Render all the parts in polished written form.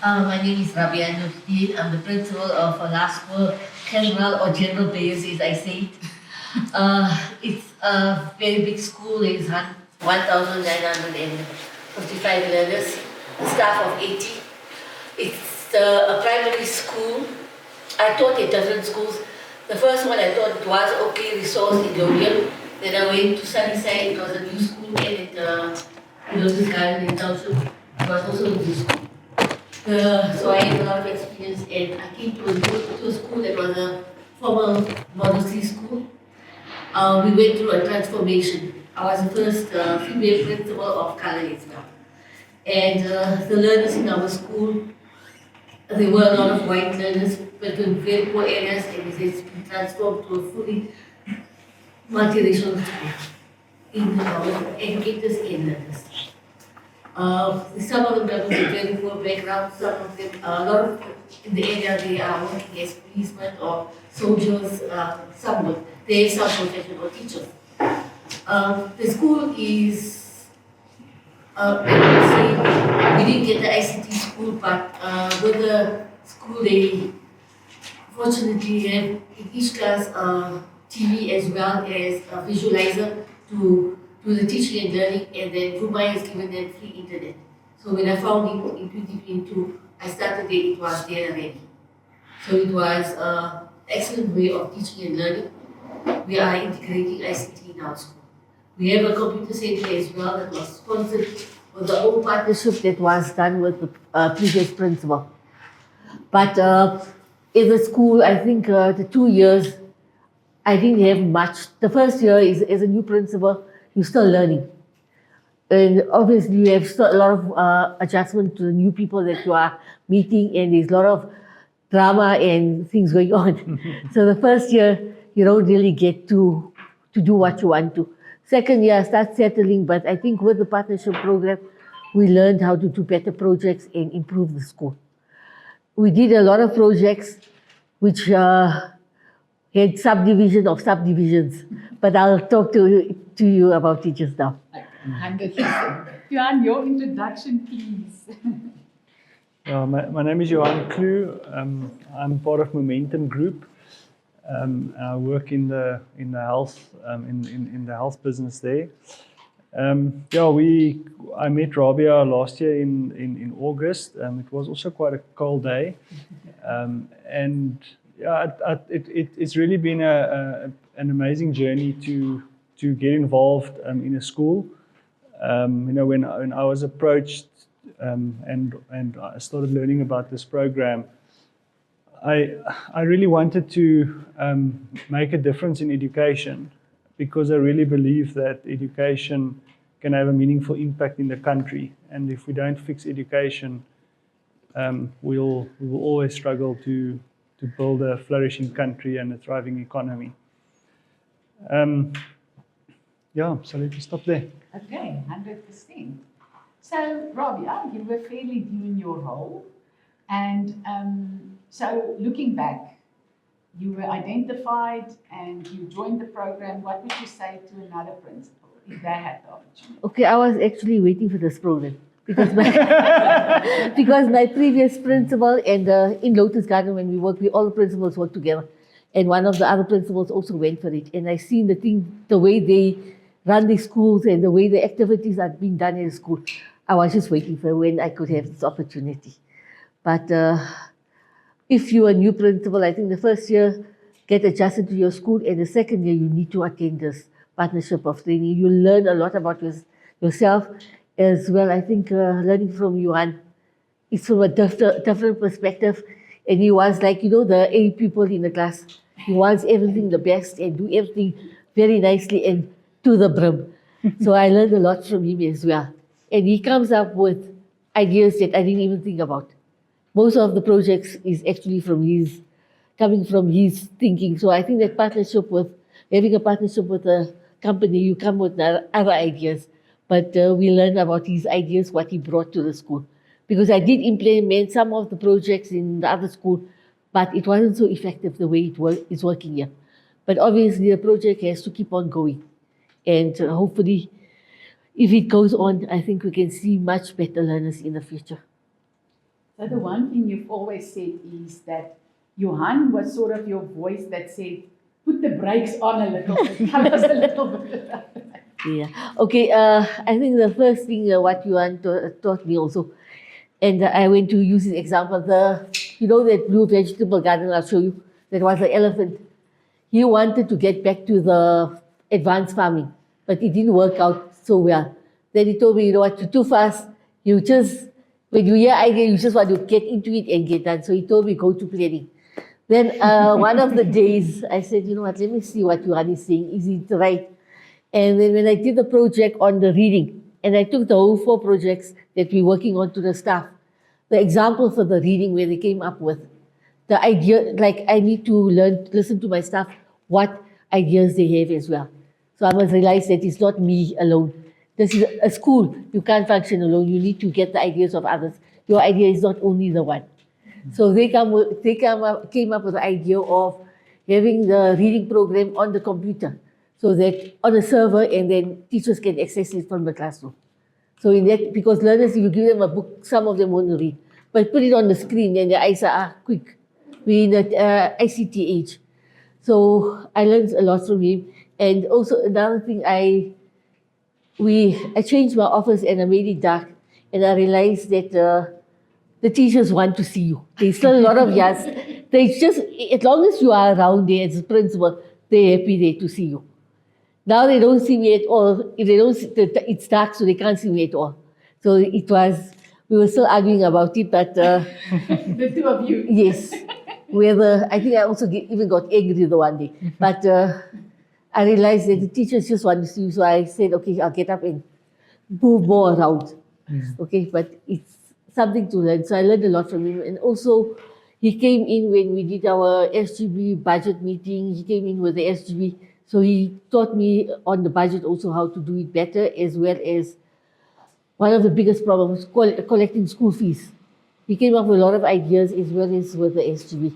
My name is Rabia Nurdin. I'm the principal of Laspo General or General Players, as I say it. It's a very big school. It's 1,955 learners, a staff of 80. It's a primary school. I taught in different schools. The first one I thought it was okay, resource in Lodium. Then I went to Sunnyside. It was a new school, and it, this garden in Township. It was also a new school. So I had a lot of experience, and I came to a school that was a formal modesty school. We went through a transformation. I was the first female principal of color as well. And the learners in our school, there were a lot of white learners, but in very poor areas, and it's been transformed to a fully multiracial school in our educators and learners. Some of them come from very poor backgrounds, some of them, a lot of in the area they are working as policemen or soldiers, some would, they have some professional teachers. The school is, I would say, we didn't get the ICT school, but with the school they fortunately have in each class TV as well as a visualizer to do the teaching and learning, and then Dubai has given them free internet. So when I found it in 2022, I started it, it was there already. So it was an excellent way of teaching and learning. We are integrating ICT in our school. We have a computer center as well that was sponsored with the old partnership that was done with the previous principal. But in the school, I think the 2 years, I didn't have much. The first year is as a new principal, you're still learning. And obviously you have still a lot of adjustment to the new people that you are meeting, and there's a lot of drama and things going on. So the first year, you don't really get to do what you want to. Second year, start settling, but I think with the partnership program, we learned how to do better projects and improve the school. We did a lot of projects which had subdivision of subdivisions, but I'll talk to you about it just now. 100%. Johan, your introduction, please. My name is Johan Klue. I'm part of Momentum Group. I work in the health in the health business there. I met Rabia last year in August. It was also quite a cold day, and it's really been an amazing journey to get involved in a school. When I was approached and I started learning about this program, I really wanted to make a difference in education, because I really believe that education can have a meaningful impact in the country. And if we don't fix education, we will always struggle to build a flourishing country and a thriving economy. So let me stop there. Okay, 100%. So, Rabia, you were fairly new in your role. And so looking back, you were identified and you joined the program. What would you say to another principal if they had the opportunity? Okay, I was actually waiting for this program because my, because my previous principal and in Lotus Garden when we worked, all the principals worked together. And one of the other principals also went for it. And I seen the way they run the schools and the way the activities are being done in the school. I was just waiting for when I could have this opportunity. But if you're a new principal, I think the first year, get adjusted to your school, and the second year, you need to attend this partnership of training. You learn a lot about yourself as well. I think learning from Johan is from a different perspective. And he was like, the A people in the class. He wants everything the best and do everything very nicely and to the brim. So I learned a lot from him as well. And he comes up with ideas that I didn't even think about. Most of the projects is actually coming from his thinking. So I think that having a partnership with a company, you come with other ideas. But we learn about his ideas, what he brought to the school. Because I did implement some of the projects in the other school, but it wasn't so effective the way it's working here. But obviously the project has to keep on going. And hopefully, if it goes on, I think we can see much better learners in the future. So the one thing you've always said is that Johan was sort of your voice that said, put the brakes on a little bit, tell us a little bit about that. Yeah. Okay. I think the first thing what you taught me also, and I went to use this example. That blue vegetable garden I'll show you. That was the elephant. He wanted to get back to the advanced farming, but it didn't work out so well. Then he told me, you know what, you're too fast. When you hear idea, you just want to get into it and get done. So he told me, go to planning. Then one of the days, I said, you know what, let me see what Johan is saying. Is it right? And then when I did the project on the reading, and I took the whole 4 projects that we're working on to the staff, the example for the reading where they came up with, the idea, like I need to listen to my staff, what ideas they have as well. So I must realize that it's not me alone. This is a school. You can't function alone. You need to get the ideas of others. Your idea is not only the one. So they came up with the idea of having the reading program on the computer, so that on a server, and then teachers can access it from the classroom. So in that, because learners, if you give them a book, some of them won't read. But put it on the screen, and their eyes are quick. We're in the ICT age. So I learned a lot from him. And also another thing, I changed my office and I made it dark. And I realized that the teachers want to see you. There's still a lot of yes. They just, as long as you are around there as a principal, they're happy there to see you. Now they don't see me at all. If they don't see, it's dark, so they can't see me at all. So we were still arguing about it, but... The two of you. Yes. I think I also even got angry the one day. But I realized that the teachers just want to see you, so I said, okay, I'll get up and move more around. Okay, but it's something to learn. So I learned a lot from him. And also, he came in when we did our SGB budget meeting. He came in with the SGB. So he taught me on the budget also how to do it better, as well as one of the biggest problems, collecting school fees. He came up with a lot of ideas as well as with the SGB.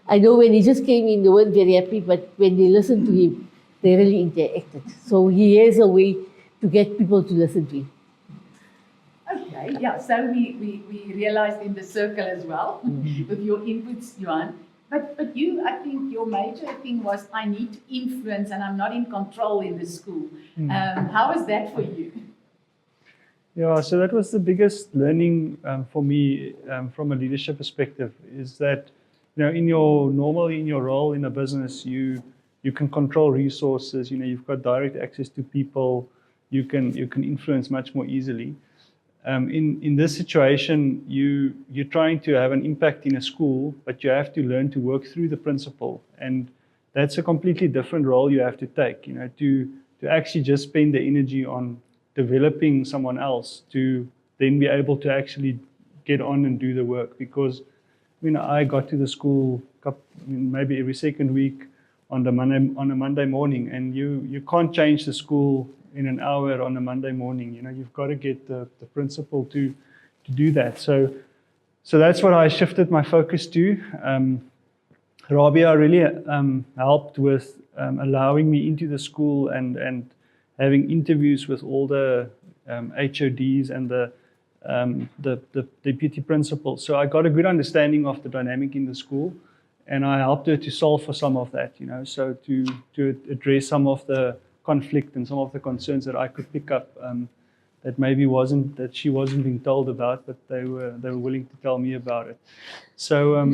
I know when he just came in, they weren't very happy, but when they listened to him, they really interacted. So he has a way to get people to listen to him. Okay, yeah, so we realized in the circle as well, with your inputs, Johan. But you, I think your major thing was, I need to influence and I'm not in control in the school. How was that for you? Yeah, so that was the biggest learning for me from a leadership perspective, is that, normally in your role in a business, you can control resources, you've got direct access to people, you can influence much more easily. In this situation, you're trying to have an impact in a school, but you have to learn to work through the principal, and that's a completely different role you have to take. To actually just spend the energy on developing someone else, to then be able to actually get on and do the work. Because I got to the school maybe every second week on a Monday morning, and you can't change the school in an hour on a Monday morning. You've got to get the principal to do that. So that's what I shifted my focus to. Rabia really helped with allowing me into the school and having interviews with all the HODs and the deputy principals. So I got a good understanding of the dynamic in the school, and I helped her to solve for some of that, so to address some of the conflict and some of the concerns that I could pick up that she wasn't being told about, but they were willing to tell me about it. So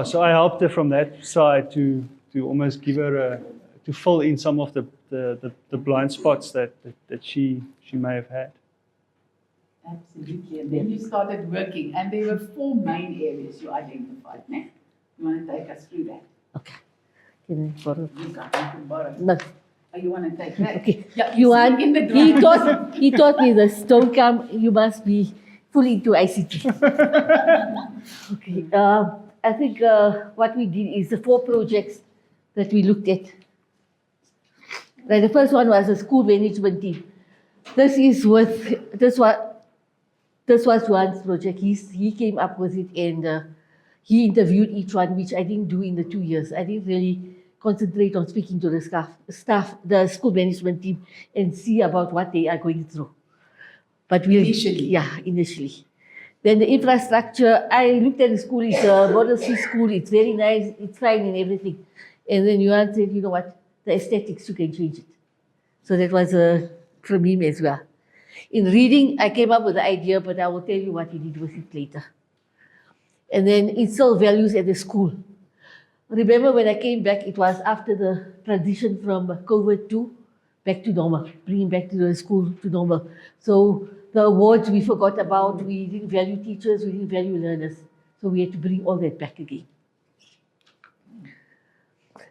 so I helped her from that side to almost give her to fill in some of the blind spots that she may have had. Absolutely. And then you started working, and there were 4 main areas you identified. Ne? You want to take us through that? Okay. Can I borrow? You can borrow. No. Oh, you want to take that? Okay. Yeah, Johan, in the he taught me this. Don't come. You must be fully into ICT. Okay. I think what we did is the 4 projects that we looked at. Right, the first one was a school management team. This was Johan's project. He came up with it, and he interviewed each one, which I didn't do in the 2 years. I didn't really concentrate on speaking to the staff, the school management team, and see about what they are going through. But initially. Then the infrastructure, I looked at the school, it's a model C school, it's very nice, it's fine and everything. And then Yuan said, you know what, the aesthetics, you can change it. So that was from him as well. In reading, I came up with the idea, but I will tell you what he did with it later. And then instill values at the school. Remember when I came back, it was after the transition from COVID to back to normal, bringing back to the school to normal. So the awards we forgot about, we didn't value teachers, we didn't value learners. So we had to bring all that back again.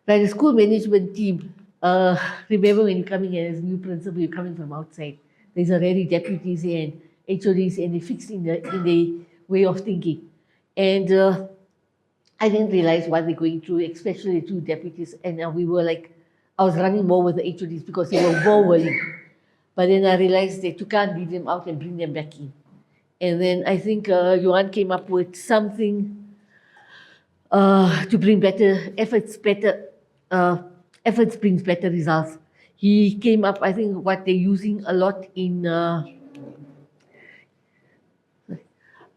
By the school management team, remember when you're coming in as new principal, you're coming from outside. There's already deputies and HODs, and they're fixed in the way of thinking. And I didn't realize what they're going through, especially the two deputies. And we were like, I was running more with the HODs because they were more willing. But then I realized that you can't leave them out and bring them back in. And then I think Johan came up with something to bring better efforts, efforts brings better results. He came up, I think, what they're using a lot in,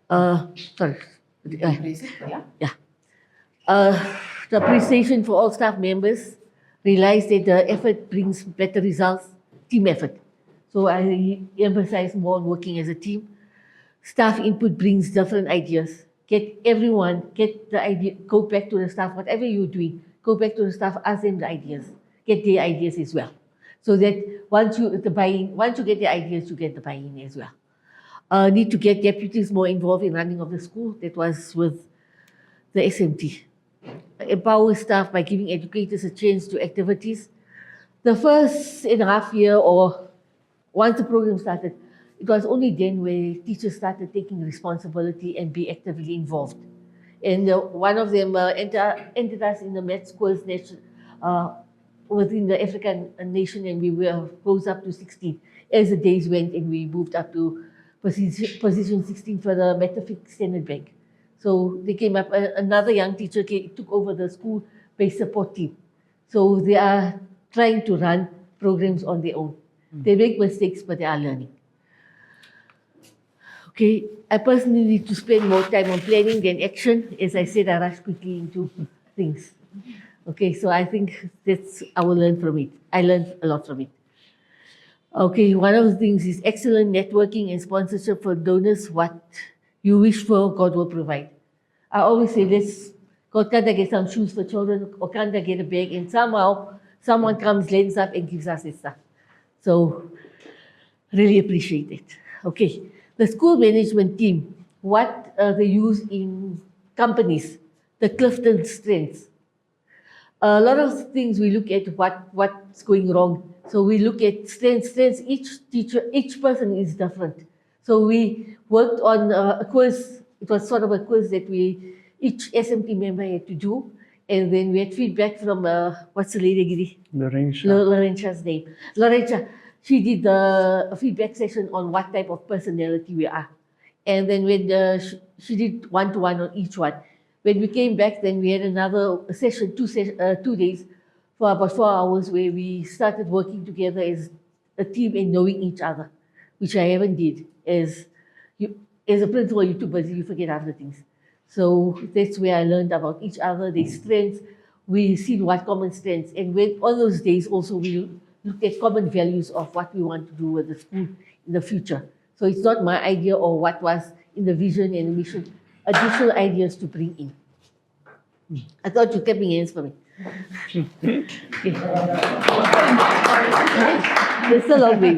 sorry. Yeah. The appreciation for all staff members, realize that the effort brings better results, team effort. So I emphasize more on working as a team. Staff input brings different ideas. Get everyone, get the idea, go back to the staff, whatever you're doing, go back to the staff, ask them the ideas, get their ideas as well. So that once you get the ideas, you get the buy-in as well. Need to get deputies more involved in running of the school. That was with the SMT. Empower staff by giving educators a chance to activities. The first and a half year, or once the program started, it was only then where teachers started taking responsibility and be actively involved. And one of them entered us in the maths course within the African nation, and we rose up to 16 as the days went, and we moved up to position 16 for the Metaphysics Standard Bank. So they came up, another young teacher took over the school-based support team. So they are trying to run programs on their own. They make mistakes, but they are learning. Okay, I personally need to spend more time on planning than action. As I said, I rush quickly into things. Okay, so I think I will learn from it. I learned a lot from it. Okay, one of the things is excellent networking and sponsorship for donors. What you wish for, God will provide. I always say, God can't get some shoes for children, or can't get a bag, and somehow someone comes, lends up, and gives us this stuff. So, really appreciate it. Okay, the school management team, what they use in companies, the Clifton strengths. A lot of things we look at what's going wrong. So we look at strengths. Each person is different. So we worked on a quiz. It was sort of a quiz that each SMT member had to do. And then we had feedback from, what's the lady, Giri? Laurentia. Name. Laurentia, she did the feedback session on what type of personality we are. And then when she did one-to-one on each one. When we came back, then we had another session, 2 days, for about 4 hours, where we started working together as a team and knowing each other, which I haven't did. As a principal, you're too busy, you forget other things. So that's where I learned about each other, their strengths. We see what common strengths. And when all those days also, we looked at common values of what we want to do with the school in the future. So it's not my idea or what was in the vision and the mission. Additional ideas to bring in. I thought you kept hands for me. Okay. There's still a long way.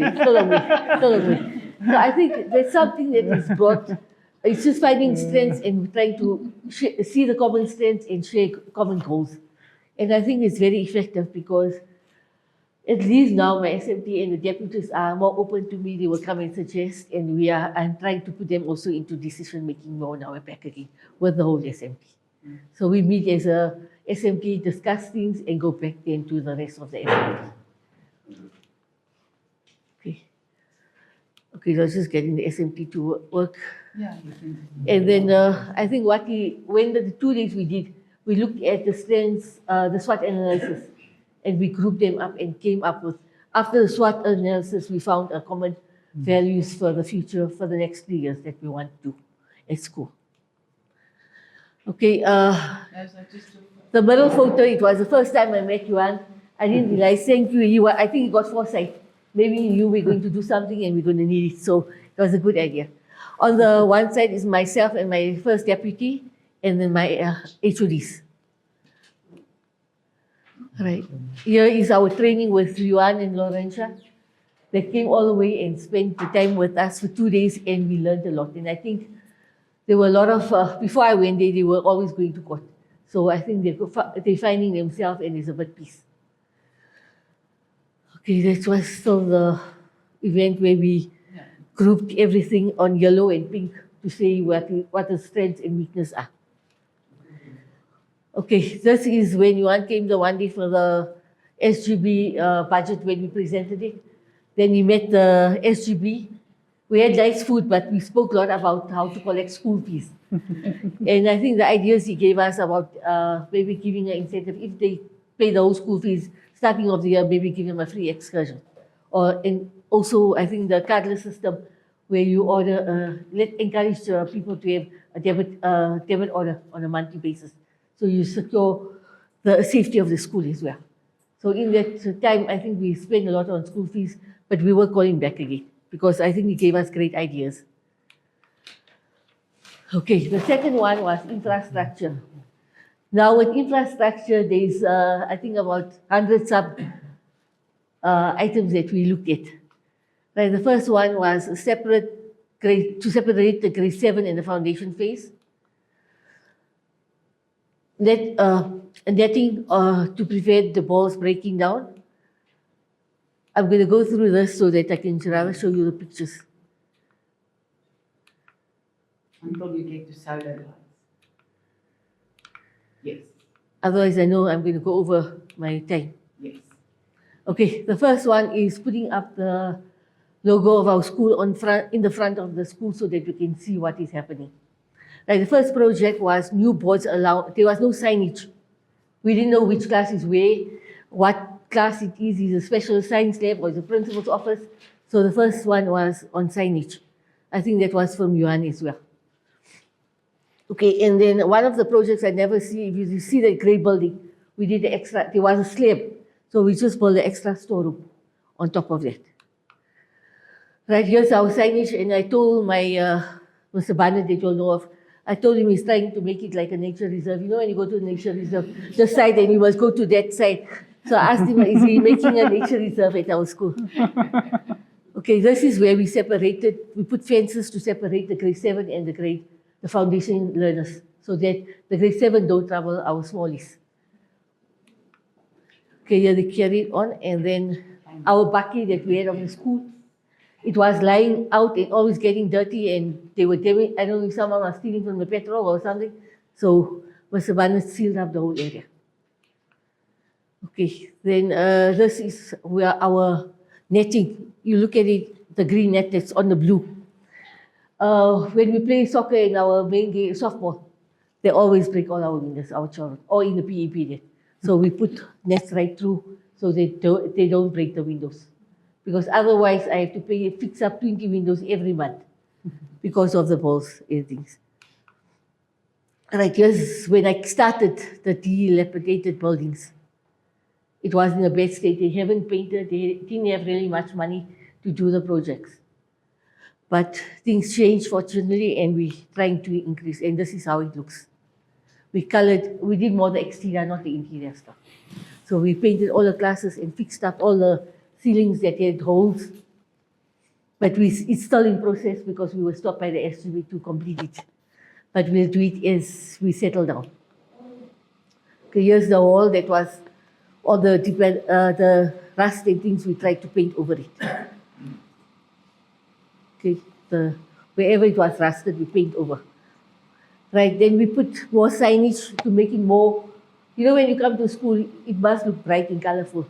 So I think there's something that is brought. It's just finding strengths and trying to see the common strengths and share common goals. And I think it's very effective because at least now my SMT and the deputies are more open to me. They will come and suggest, and I'm trying to put them also into decision making more now. We're back again with the whole SMT. So we meet as a SMT, discuss things, and go back then to the rest of the SMT. Okay, let's just getting the SMT to work. Yeah. And then I think when the 2 days we did, we looked at the strengths, the SWOT analysis. And we grouped them up and came up with, after the SWOT analysis, we found a common values for the future, for the next 3 years that we want to do. at school. Okay, Those are just the middle photo, it was the first time I met Yuan. I didn't realize, thank you, I think he got foresight. Maybe you were going to do something and we're going to need it, so it was a good idea. On the one side is myself and my first deputy, and then my HODs. Right. Here is our training with Yuan and Laurentia. They came all the way and spent the time with us for 2 days, and we learned a lot. And I think there were a lot of, before I went there, they were always going to court. So I think they're finding themselves, and it's a bit peace. Okay, that was still the event where we grouped everything on yellow and pink to say what the strengths and weaknesses are. Okay, this is when Yuan came the one day for the SGB budget when we presented it. Then we met the SGB. We had nice food, but we spoke a lot about how to collect school fees. And I think the ideas he gave us about maybe giving an incentive, if they pay the whole school fees, starting of the year, maybe give them a free excursion. And also, I think the cardless system where you order, encourage people to have a debit order on a monthly basis. So you secure the safety of the school as well. So in that time, I think we spent a lot on school fees, but we were calling back again because I think he gave us great ideas. Okay, the second one was infrastructure. Now with infrastructure, there's I think about 100 sub items that we looked at. Right, the first one was to separate the grade 7 and the foundation phase. Netting to prevent the balls breaking down. I'm going to go through this so that I can rather show you the pictures. until you get to solar lights. Yes, Otherwise, I know I'm going to go over my time. yes. Okay, the first one is putting up the logo of our school in the front of the school so that we can see what is happening. Like the first project was new boards allowed. There was no signage. We didn't know which class is where, what class it is a special science lab or is a principal's office. So the first one was on signage. I think that was from Yuan as well. Okay, and then one of the projects I never see, if you see the grey building, we did the extra, there was a slab. So we just built the extra storeroom on top of that. Right, here's our signage, and I told my Mr. Barnett that you'll know of, I told him he's trying to make it like a nature reserve. You know when you go to a nature reserve, this side and you must go to that side. So I asked him, is he making a nature reserve at our school? Okay, this is where we separated, we put fences to separate the grade 7 and the foundation learners, so that the grade 7 don't trouble our smallies. Okay, here they carried on, and then our bucket that we had of the school, it was lying out and always getting dirty, and they were damaged. I don't know if someone was stealing from the petrol or something. So Mr. Barnett sealed up the whole area. Okay, then this is where our netting, you look at it, the green net that's on the blue. When we play soccer in our main game, softball, they always break all our windows, our children, or in the PE period. So we put nets right through so they don't break the windows. Because otherwise I have to fix up 20 windows every month because of the balls and things. Right, here's when I started the dilapidated buildings. It was in a bad state. They haven't painted, they didn't have really much money to do the projects. But things changed fortunately, and we're trying to increase, and this is how it looks. We did more the exterior, not the interior stuff. So we painted all the classes and fixed up all the ceilings that had holes. But it's still in process because we were stopped by the SGB to complete it. But we'll do it as we settle down. Okay, here's the wall that was all the rust and things we tried to paint over it. Okay, wherever it was rusted, we paint over. Right, then we put more signage to make it more, you know, when you come to school, it must look bright and colorful.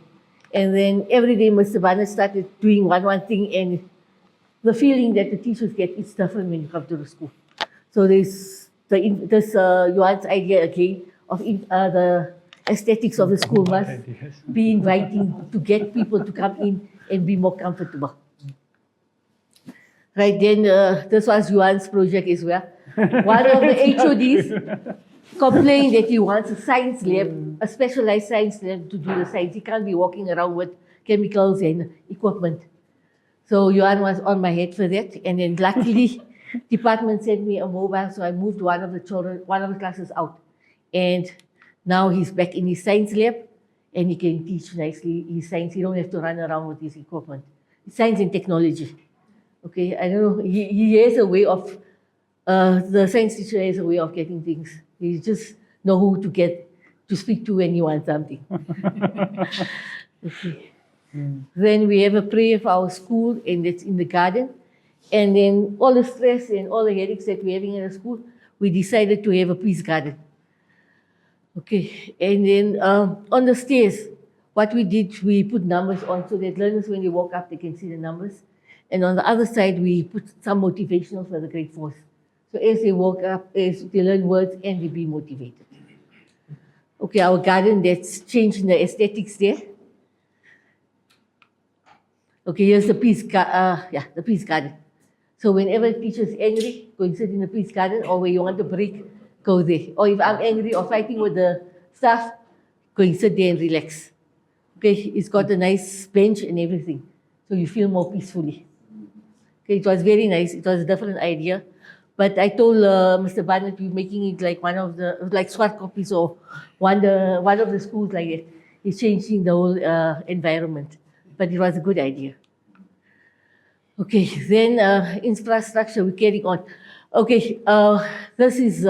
And then every day Mr. Barnett started doing one thing, and the feeling that the teachers get is different when you come to the school. So there's Yuan's idea again of the aesthetics of the school must be inviting to get people to come in and be more comfortable. Right, then this was Yuan's project as well. One of the HODs complained that he wants a science lab, a specialized science lab to do the science. He can't be walking around with chemicals and equipment. So Johan was on my head for that. And then luckily, department sent me a mobile, so I moved one of the classes out. And now he's back in his science lab, and he can teach nicely his science. He don't have to run around with his equipment. It's science and technology. Okay, I don't know. He has a way of, the science teacher has a way of getting things. He just know who to speak to when you want something. Okay. Then we have a prayer for our school, and that's in the garden. And then all the stress and all the headaches that we're having in the school, we decided to have a peace garden. Okay, and then on the stairs, what we did, we put numbers on so that learners, when they walk up, they can see the numbers. And on the other side, we put some motivational for the grade 4s. So as they walk up, as they learn words and they be motivated. Okay, our garden, that's changing the aesthetics there. Okay, here's the peace garden. So whenever a teacher is angry, go and sit in the peace garden, or when you want a break, go there. Or if I'm angry or fighting with the staff, go and sit there and relax. Okay, it's got a nice bench and everything, so you feel more peacefully. Okay, it was very nice. It was a different idea. But I told Mr. Barnett, we're making it like one of the, like Swart copies or one of the schools like that. It's changing the whole environment. But it was a good idea. Okay, then infrastructure, we're carrying on. Okay, this is,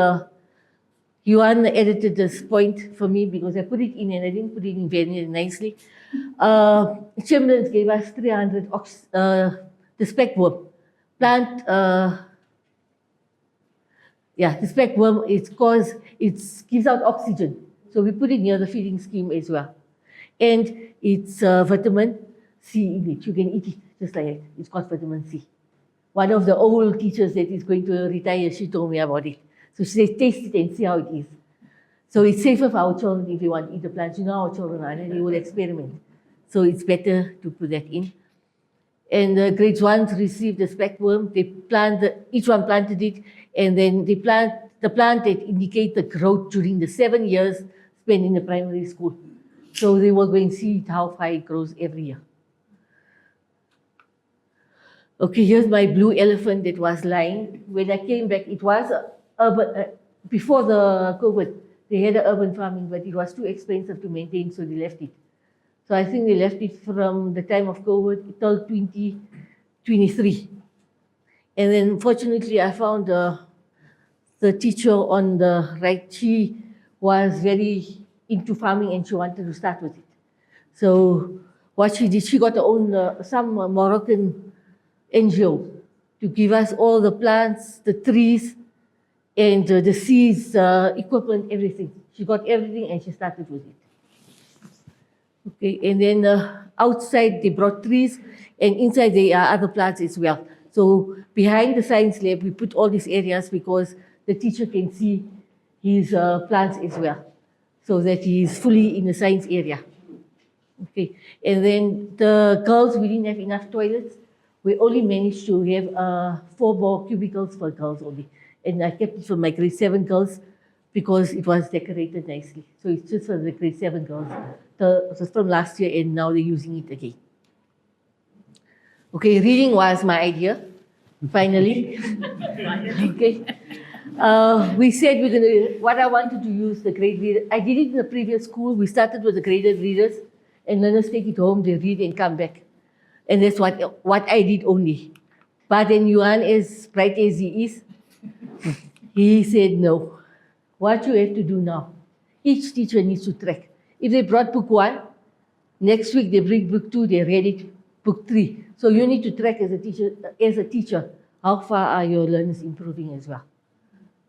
Johan edited this point for me because I put it in and I didn't put it in very nicely. Chamberlains gave us 300 the speckworm plant. The speckworm, it gives out oxygen. So we put it near the feeding scheme as well. And it's vitamin C in it. You can eat it just like that. It's got vitamin C. One of the old teachers that is going to retire, she told me about it. So she said, taste it and see how it is. So it's safer for our children if they want to eat the plants. You know our children are, and they will experiment. So it's better to put that in. And grades 1 received the speckworm. Each one planted it, and then they plant the plant that indicate the growth during the 7 years spent in the primary school. So they will go and see how far it grows every year. Okay, here's my blue elephant that was lying. When I came back, it was urban, before the COVID, they had an urban farming, but it was too expensive to maintain, so they left it. So I think they left it from the time of COVID till 2023. And then fortunately, I found the teacher on the right. She was very into farming and she wanted to start with it. So what she did, she got her own, some Moroccan NGO to give us all the plants, the trees, and the seeds, equipment, everything. She got everything and she started with it. Okay, and then outside they brought trees, and inside there are other plants as well. So behind the science lab, we put all these areas because the teacher can see his plants as well, so that he is fully in the science area. Okay, and then the girls, we didn't have enough toilets. We only managed to have 4 more cubicles for girls only. And I kept it for my grade 7 girls because it was decorated nicely. So it's just for the grade 7 girls. It was from last year and now they're using it again. Okay, reading was my idea, finally. Okay. We said we're going to, what I wanted to use the grade reader. I did it in the previous school. We started with the graded readers and learners take it home, they read and come back. And that's what I did only. But then Johan, as bright as he is, he said, no. What you have to do now, each teacher needs to track. If they brought book 1, next week they bring book 2, they read it, book 3. So you need to track as a teacher, how far are your learners improving as well.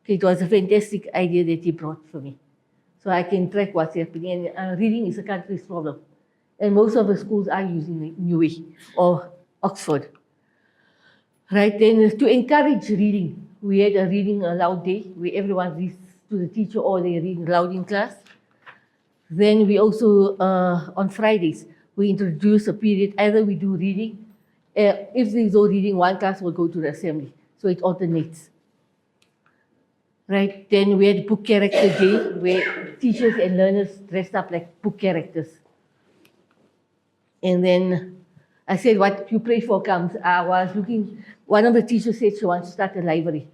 Okay, it was a fantastic idea that he brought for me. So I can track what's happening. And reading is a country's problem. And most of the schools are using the New Way or Oxford. Right, then to encourage reading, we had a reading aloud day where everyone reads to the teacher or they read aloud in class. Then we also, on Fridays, we introduce a period, either we do reading, if there's no reading, one class will go to the assembly. So it alternates. right? Then we had book character day where teachers and learners dressed up like book characters. And then I said, what you pray for comes. I was looking, one of the teachers said she wants to start a library.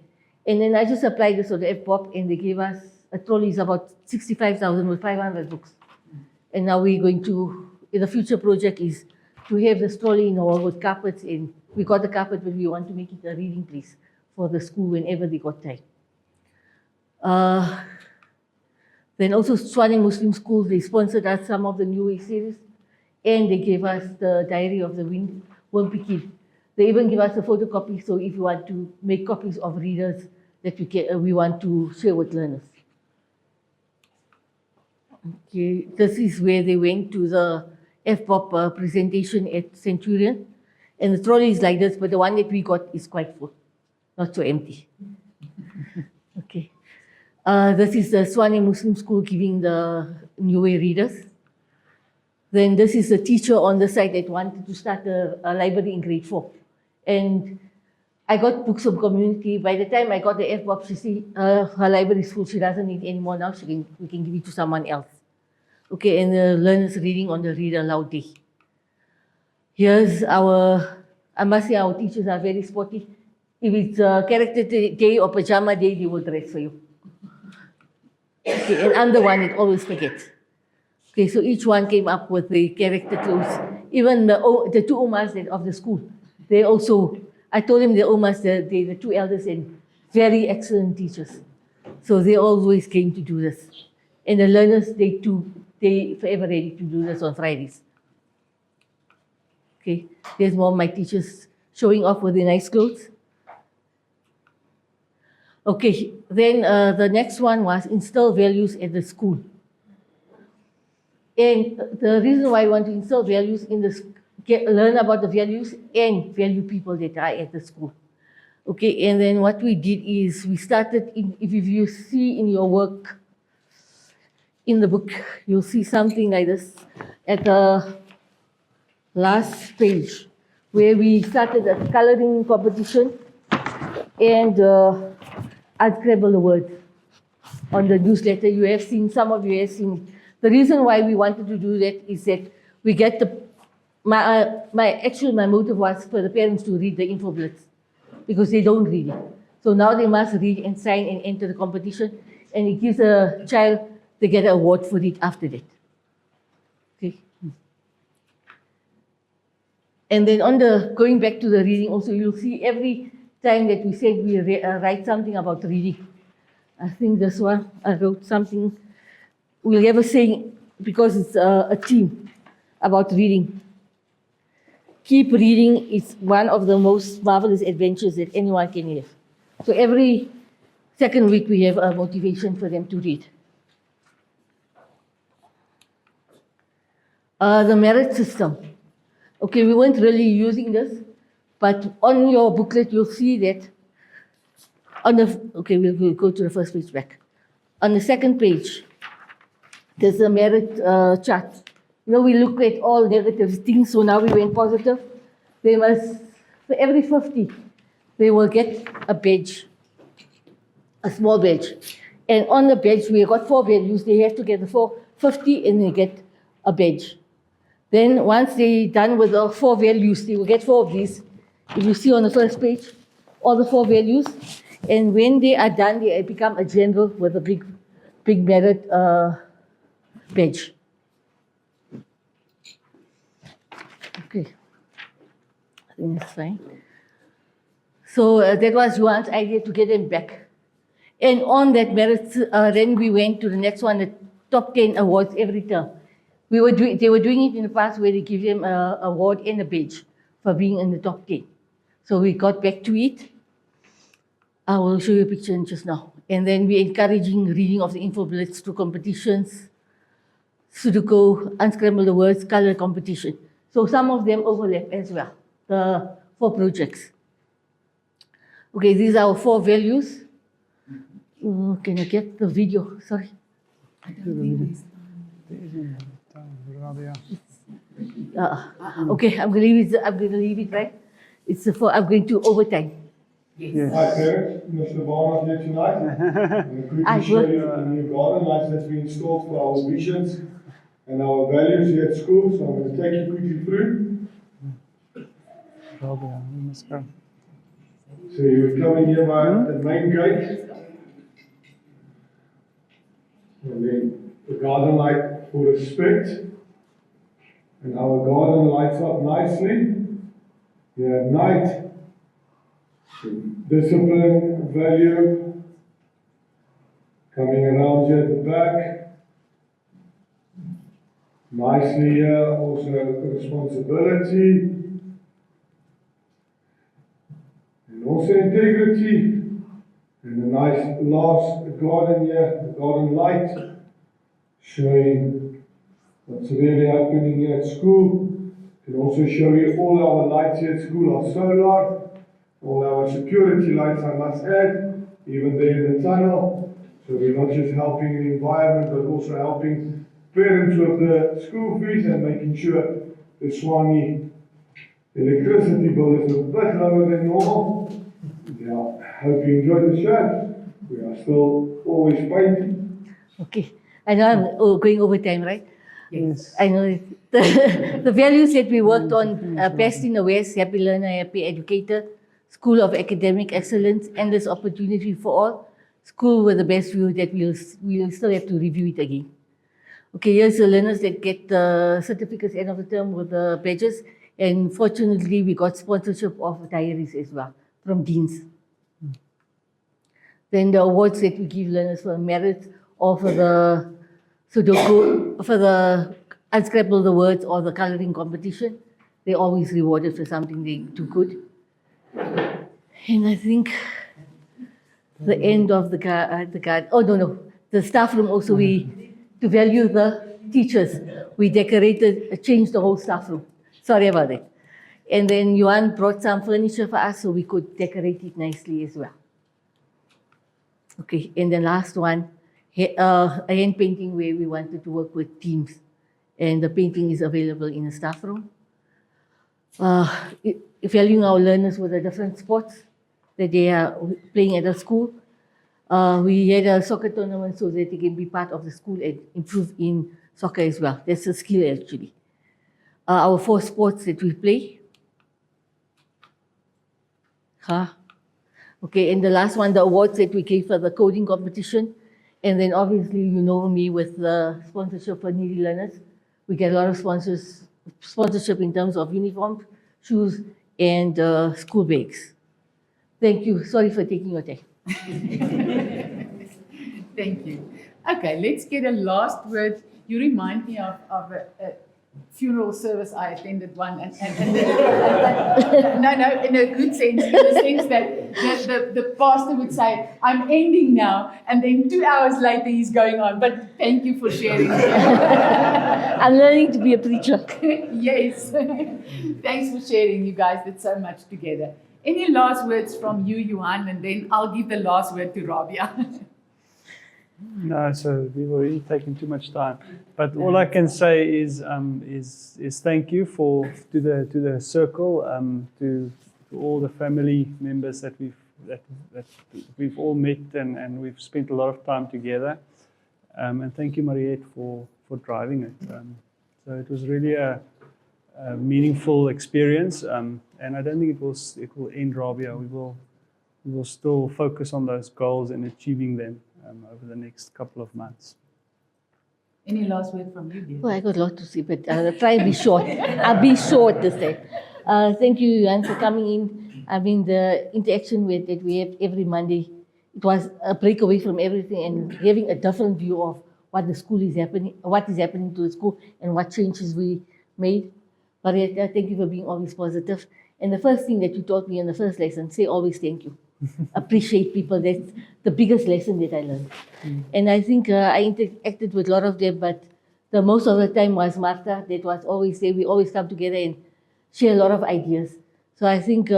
And then I just applied this on the FPOP and they gave us a trolley is about 65,000 with 500 books. And now we're going to, in the future project is to have this trolley in the hall with carpets in. We got the carpet, but we want to make it a reading place for the school whenever they got time. Then also Tshwane Muslim School, they sponsored us some of the New Way series. And they gave us the Diary of the Wimpy Kid. They even give us a photocopy, so if you want to make copies of readers that we want to share with learners. Okay, this is where they went to the FPOP presentation at Centurion. And the trolley is like this, but the one that we got is quite full, not so empty. Okay. This is the Tshwane Muslim School giving the New Way readers. Then this is a teacher on the side that wanted to start a library in grade 4. And I got books of community. By the time I got the FPOP, she said her library is full. She doesn't need any more now. We can give it to someone else. Okay, and the learners reading on the Read Aloud Day. Here's I must say our teachers are very sporty. If it's a character day or pajama day, they will dress for you. Okay, and I'm the one that always forgets. Okay, so each one came up with the character clothes. Even the two Omas of the school, they also, I told them the Omas, they're the two elders and very excellent teachers. So they always came to do this. And the learners, they forever ready to do this on Fridays. Okay, there's more of my teachers showing off with the nice clothes. Okay, then the next one was instill values at the school. And the reason why I want to instill values in the learn about the values and value people that are at the school. Okay, and then what we did is we started, if you see in your work, in the book, you'll see something like this at the last page, where we started a coloring competition and unscramble the words on the newsletter. You have seen, some of you have seen. The reason why we wanted to do that is that we get my motive was for the parents to read the info blitz because they don't read it. So now they must read and sign and enter the competition, and it gives a child, they get an award for it after that. Okay. And then going back to the reading also, you'll see every time that we said we write something about reading. I think this one, I wrote something. We'll have a saying, because it's a theme about reading. Keep reading is one of the most marvelous adventures that anyone can have. So every second week we have a motivation for them to read. The merit system. Okay, we weren't really using this, but on your booklet you'll see that we'll go to the first page back. On the second page, there's a merit chart. You know, we look at all negative things, so now we went positive. They must, for every 50, they will get a badge, a small badge. And on the badge, we got 4 values. They have to get the 50 and they get a badge. Then once they're done with the 4 values, they will get 4 of these. If you see on the first page, all the 4 values. And when they are done, they become a general with a big merit badge. Okay, I think that's fine. So that was Juan's idea to get them back. And on that merit, then we went to the next one, the top 10 awards every term. They were doing it in the past where they give them an award and a badge for being in the top 10. So we got back to it. I will show you a picture just now. And then we're encouraging reading of the info blitz through competitions, Sudoku, unscramble the words, color competition. So some of them overlap as well, the 4 projects. Okay, these are our 4 values. Can I get the video? Sorry. Okay, I'm going to leave it right. I'm going to overtime. Yes. Hi parents, Mr. Barnard here tonight. I'm going to quickly show you the new garden lights that's been installed for our visions and our values here at school. So I'm going to take you quickly through. Rabia, you must go. So you would come in here by the main gate. And then the garden light for respect. And our garden lights up nicely. Here at night. Discipline, value, coming around here at the back. Nicely here, also responsibility. And also integrity. And a nice last garden here, the garden light, showing what's really happening here at school. Can also show you all our lights here at school are solar. All our security lights, I must add, even there in the tunnel. So we're not just helping the environment, but also helping parents with the school fees and making sure the Tshwane electricity bill is a bit lower than normal. Yeah, hope you enjoyed the show. We are still always painting. Okay. I know I'm going over time, right? Yes. I know it. The values that we worked on, best in the West, happy learner, happy educator, school of academic excellence, endless opportunity for all, school with the best view that we'll still have to review it again. Okay, here's the learners that get the certificates end of the term with the badges, and fortunately we got sponsorship of diaries as well from deans. Then the awards that we give learners for merit or for the Sudoku, for the unscrabble the words or the coloring competition, they're always rewarded for something they do good. And I think the end of the staff room also to value the teachers, we decorated, changed the whole staff room. Sorry about that. And then Yuan brought some furniture for us so we could decorate it nicely as well. Okay, and the last one, a hand painting where we wanted to work with teams. And the painting is available in the staff room. Valuing our learners with the different sports that they are playing at the school. We had a soccer tournament so that they can be part of the school and improve in soccer as well. That's a skill actually. Our 4 sports that we play. Okay, and the last one, the awards that we gave for the coding competition. And then obviously you know me with the sponsorship for needy learners. We get a lot of sponsorship in terms of uniforms, shoes, and school bags. Thank you. Sorry for taking your time. Thank you. Okay, let's get a last word. You remind me of a funeral service I attended one, no, in a good sense, in the sense that the pastor would say, I'm ending now, and then 2 hours later he's going on. But thank you for sharing. I'm learning to be a preacher. Yes. Thanks for sharing, you guys did so much together. Any last words from you, Johan, and then I'll give the last word to Rabia. No, so we've already taken too much time. But all I can say is thank you to the circle, to all the family members that we've all met and we've spent a lot of time together. And thank you, Mariette, for driving it. So it was really a meaningful experience. And I don't think it will end, Rabia. We will still focus on those goals and achieving them over the next couple of months. Any last word from you, dear? Well, I got a lot to say, but I'll try to be short. I'll be short this time. Thank you, Yuan, for coming in. I mean, the interaction that we have every Monday, it was a break away from everything and having a different view of what is happening to the school and what changes we made. Marietta, thank you for being always positive. And the first thing that you taught me in the first lesson, say always thank you. Appreciate people. That's the biggest lesson that I learned. And I think I interacted with a lot of them, but the most of the time was Martha that was always there. We always come together and share a lot of ideas. So I think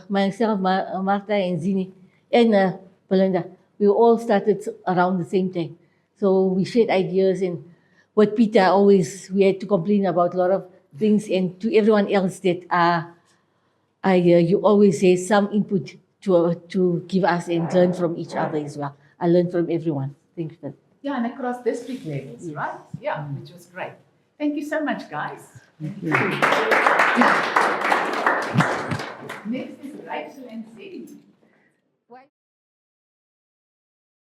myself, Martha and Zini and Belinda, we all started around the same time. So we shared ideas, and with Peter we had to complain about a lot of things, and to everyone else that you always say some input to give us and learn from each other as well. I learned from everyone. Thank you. Yeah, and across district levels, right? Yeah, which was great. Thank you so much, guys. Thank you. Next is Rachel and Cindy.